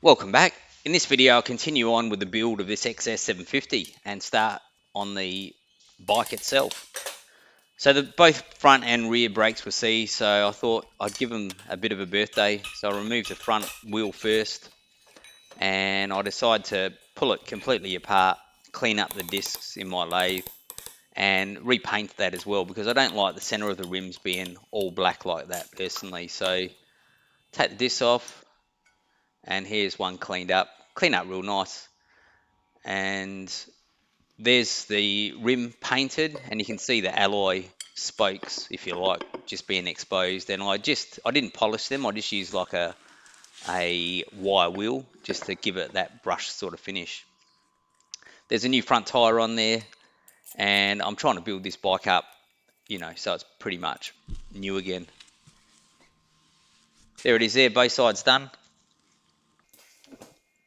Welcome back. In this video, I'll continue on with the build of this XS750 and start on the bike itself. So both front and rear brakes were C, so I thought I'd give them a bit of a birthday. So I removed the front wheel first, and I decided to pull it completely apart, clean up the discs in my lathe, and repaint that as well, because I don't like the center of the rims being all black like that personally. So take the discs off, and here's one cleaned up real nice. And there's the rim painted, and you can see the alloy spokes, if you like, just being exposed. And I didn't polish them, I just used like a wire wheel just to give it that brush sort of finish. There's a new front tire on there, and I'm trying to build this bike up, so it's pretty much new again. There it is there, both sides done.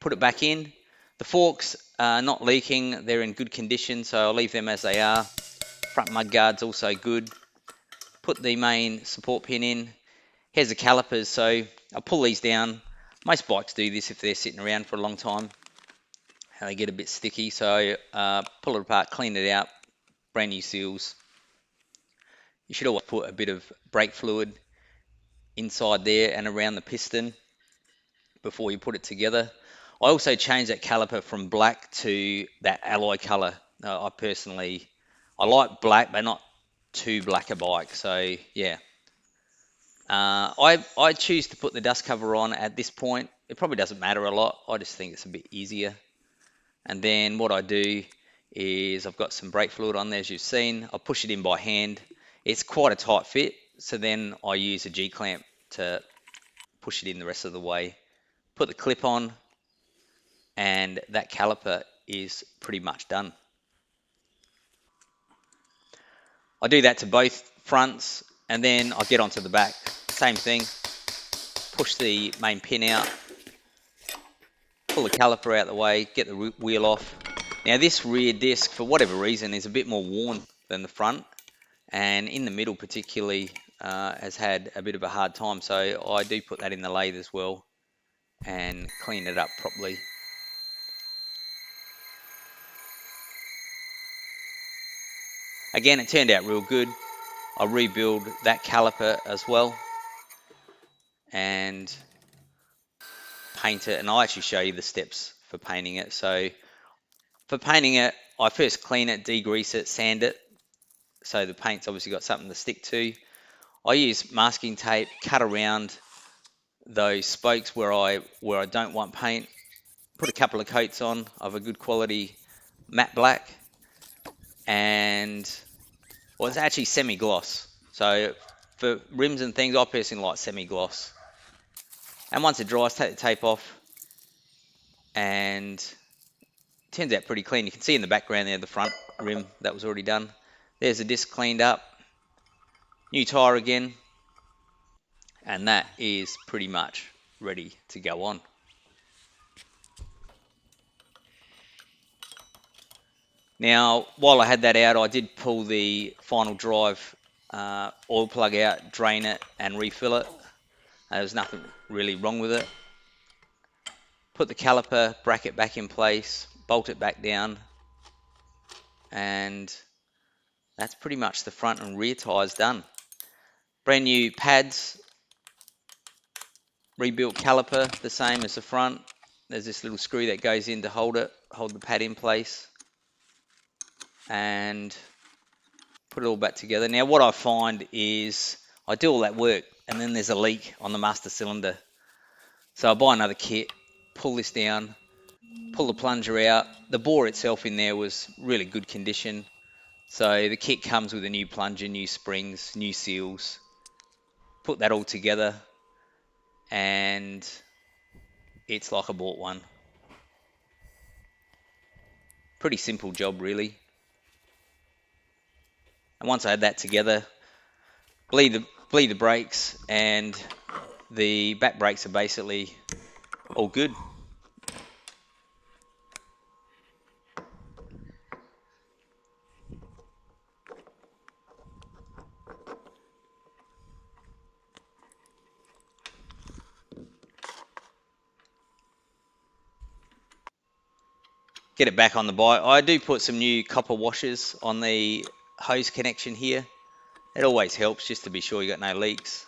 Put it back in. The forks are not leaking, they're in good condition, so I'll leave them as they are. Front mudguard's also good. Put the main support pin in. Here's the calipers, so I'll pull these down. Most bikes do this if they're sitting around for a long time, and they get a bit sticky, so pull it apart, clean it out, brand new seals. You should always put a bit of brake fluid inside there and around the piston before you put it together. I also changed that caliper from black to that alloy color. I like black, but not too black a bike. So yeah, I choose to put the dust cover on at this point. It probably doesn't matter a lot. I just think it's a bit easier. And then what I do is I've got some brake fluid on there, as you've seen. I push it in by hand. It's quite a tight fit, so then I use a G-clamp to push it in the rest of the way. Put the clip on, and that caliper is pretty much done. I do that to both fronts, and then I get onto the back. Same thing. Push the main pin out, pull the caliper out of the way, get the wheel off. Now this rear disc, for whatever reason, is a bit more worn than the front, and in the middle particularly has had a bit of a hard time, so I do put that in the lathe as well and clean it up properly. Again, it turned out real good. I rebuild that caliper as well and paint it, and I'll actually show you the steps for painting it. So for painting it, I first clean it, degrease it, sand it, so the paint's obviously got something to stick to. I use masking tape, cut around those spokes where I don't want paint, put a couple of coats on of a good quality matte black, and well, it's actually semi-gloss. So for rims and things, I personally like semi-gloss. And once it dries, take the tape off, and it turns out pretty clean. You can see in the background there the front rim that was already done. There's the disc cleaned up, new tire again, and that is pretty much ready to go on. Now, while I had that out, I did pull the final drive oil plug out, drain it, and refill it. There was nothing really wrong with it. Put the caliper bracket back in place, bolt it back down, and that's pretty much the front and rear tires done. Brand new pads, rebuilt caliper, the same as the front. There's this little screw that goes in to hold the pad in place, and put it all back together. Now what I find is I do all that work and then there's a leak on the master cylinder. So I buy another kit, pull this down, pull the plunger out. The bore itself in there was really good condition. So the kit comes with a new plunger, new springs, new seals. Put that all together and it's like I bought one. Pretty simple job really. And once I had that together, bleed the brakes, and the back brakes are basically all good. get it back on the bike. I do put some new copper washers on the hose connection here. It always helps just to be sure you got no leaks.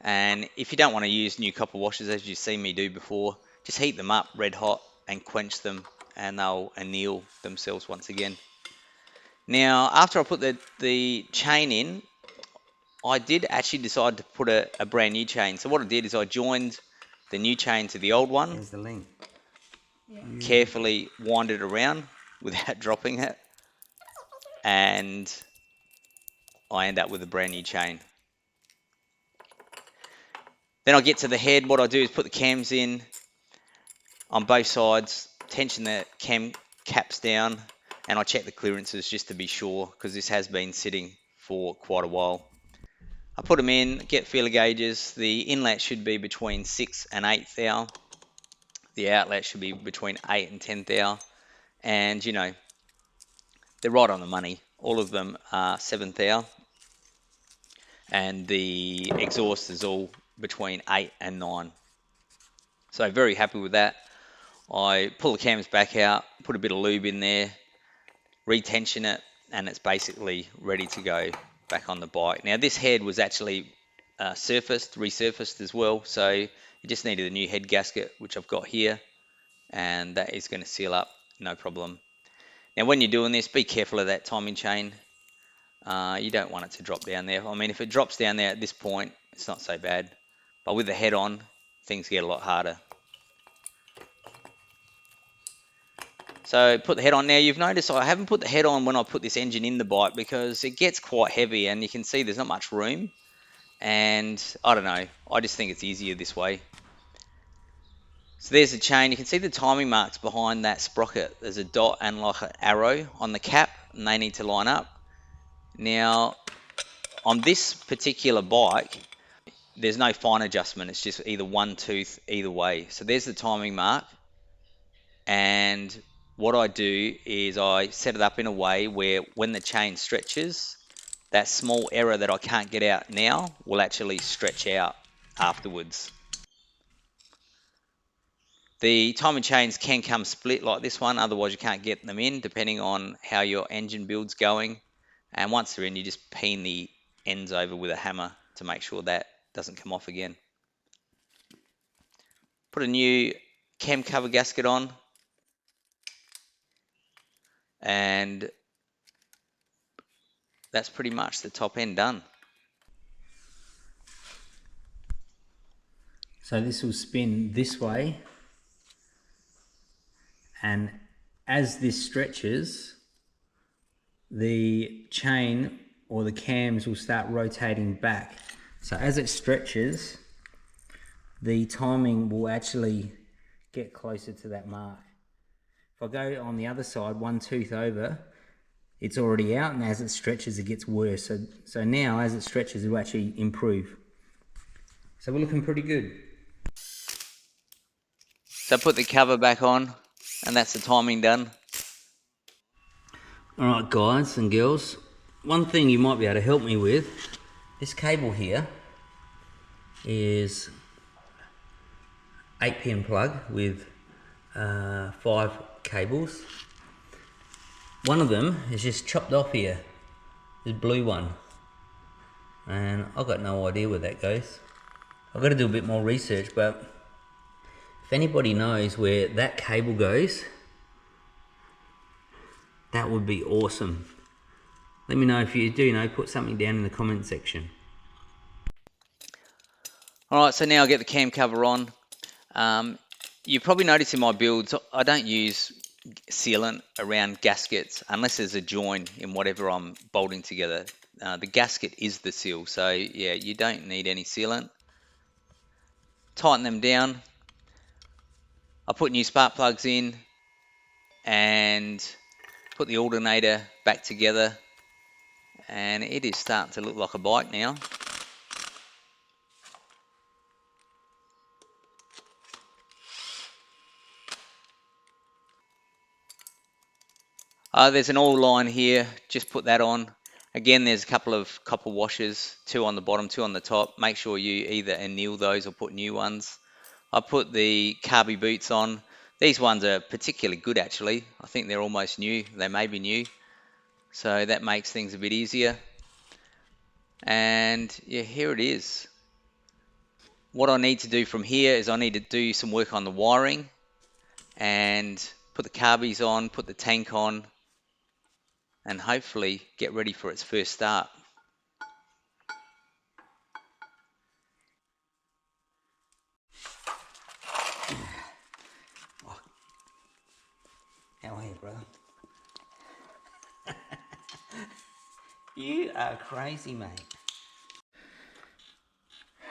And if you don't want to use new copper washers, as you've seen me do before, just heat them up red hot and quench them, and they'll anneal themselves once again. Now, after I put the chain in, I did actually decide to put a brand new chain. So what I did is I joined the new chain to the old one. Here's the link. Carefully wind it around without dropping it, and I end up with a brand new chain. Then I get to the head. What I do is put the cams in on both sides, tension the cam caps down, and I check the clearances just to be sure, because this has been sitting for quite a while. I put them in, get feeler gauges. The inlet should be between 6 and 8 thou. The outlet should be between 8 and 10 thou. And, you know, they're right on the money. All of them are 7 thou. And the exhaust is all between 8 and 9. So very happy with that. I pull the cams back out, put a bit of lube in there, retension it, and it's basically ready to go back on the bike. Now this head was actually resurfaced as well, so you just needed a new head gasket, which I've got here, and that is going to seal up, no problem. Now when you're doing this, be careful of that timing chain. You don't want it to drop down there. I mean, if it drops down there at this point, it's not so bad, but with the head on, things get a lot harder. So put the head on. Now you've noticed I haven't put the head on when I put this engine in the bike, because it gets quite heavy and you can see there's not much room, and I don't know, I just think it's easier this way. So there's the chain. You can see the timing marks behind that sprocket. There's a dot and like an arrow on the cap, and they need to line up. Now on this particular bike, there's no fine adjustment. It's just either one tooth either way. So there's the timing mark, and what I do is I set it up in a way where when the chain stretches, that small error that I can't get out now will actually stretch out afterwards. The timing chains can come split like this one, otherwise you can't get them in depending on how your engine build's going. And once they're in, you just peen the ends over with a hammer to make sure that doesn't come off again. Put a new cam cover gasket on, and that's pretty much the top end done. So this will spin this way, and as this stretches, the chain or the cams will start rotating back. So as it stretches, the timing will actually get closer to that mark. If I go on the other side, one tooth over, it's already out, and as it stretches it gets worse. So now as it stretches it will actually improve. So we're looking pretty good. So put the cover back on, and that's the timing done. Alright guys and girls, one thing you might be able to help me with, this cable here is 8-pin plug with 5 cables. One of them is just chopped off here, this blue one, and I've got no idea where that goes. I've got to do a bit more research, but if anybody knows where that cable goes, that would be awesome. Let me know if you do know, put something down in the comment section. Alright, so now I'll get the cam cover on. You probably notice in my builds, I don't use sealant around gaskets unless there's a join in whatever I'm bolting together. The gasket is the seal, so yeah, you don't need any sealant. Tighten them down. I put new spark plugs in and put the alternator back together, and it is starting to look like a bike now. There's an oil line here, just put that on. Again, there's a couple of copper washers, 2 on the bottom, 2 on the top. Make sure you either anneal those or put new ones. I put the carby boots on. These ones are particularly good actually. I think they're almost new. They may be new. So that makes things a bit easier. And yeah, here it is. What I need to do from here is I need to do some work on the wiring and put the carbies on, put the tank on, and hopefully get ready for its first start. How are you, brother? You are crazy, mate.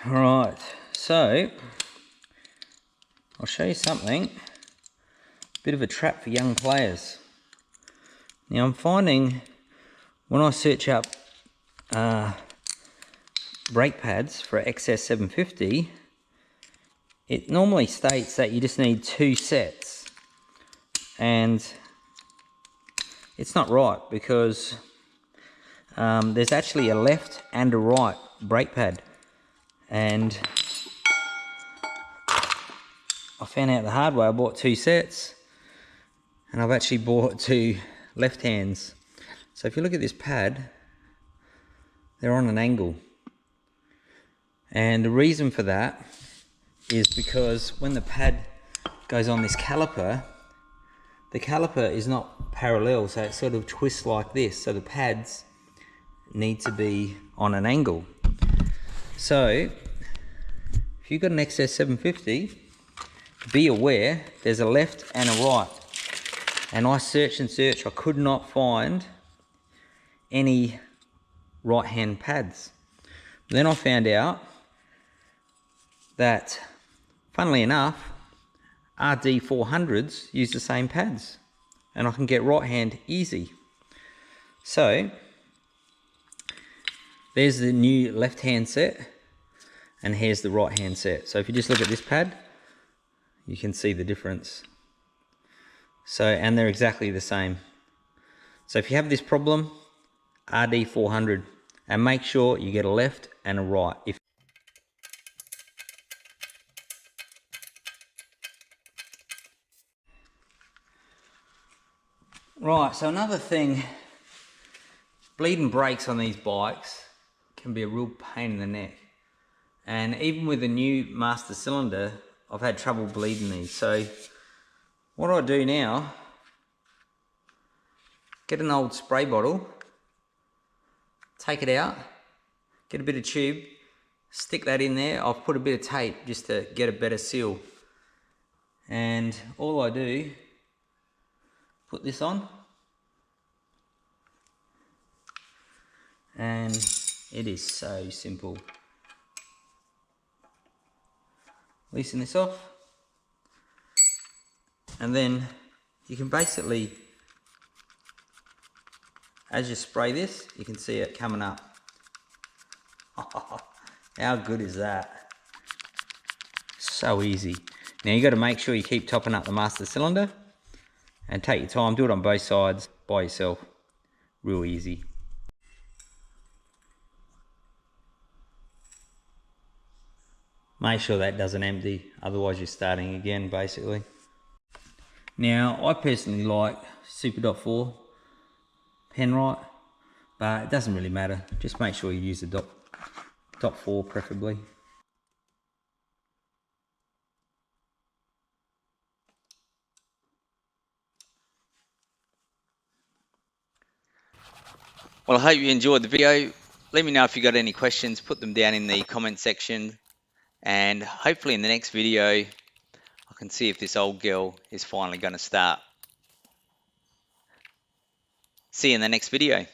Right, so I'll show you something. Bit of a trap for young players. Now I'm finding when I search up brake pads for XS750, it normally states that you just need 2 sets, and it's not right because there's actually a left and a right brake pad, and I found out the hard way. I bought 2 sets and I've actually bought 2 left hands. So if you look at this pad, they're on an angle, and the reason for that is because when the pad goes on this caliper, the caliper is not parallel, so it sort of twists like this, so the pads need to be on an angle. So if you've got an XS750, be aware there's a left and a right, and I searched and searched, I could not find any right hand pads. Then I found out that, funnily enough, RD400s use the same pads, and I can get right hand easy. So there's the new left hand set, and here's the right hand set. So if you just look at this pad, you can see the difference. So, and they're exactly the same. So if you have this problem, RD400, and make sure you get a left and a right. Right, so another thing, bleeding brakes on these bikes can be a real pain in the neck. And even with the new master cylinder, I've had trouble bleeding these. So what I do now, get an old spray bottle, take it out, get a bit of tube, stick that in there. I've put a bit of tape just to get a better seal. And all I do, put this on, and it is so simple. Loosen this off, and then you can basically, as you spray this, you can see it coming up. How good is that? So easy. Now you got to make sure you keep topping up the master cylinder, and take your time, do it on both sides by yourself. Real easy. Make sure that doesn't empty, otherwise you're starting again basically. Now I personally like Super.4 Penrite, but it doesn't really matter. Just make sure you use the dot 4 preferably. Well, I hope you enjoyed the video. Let me know if you got any questions, put them down in the comment section, and hopefully in the next video I can see if this old girl is finally going to start. See you in the next video.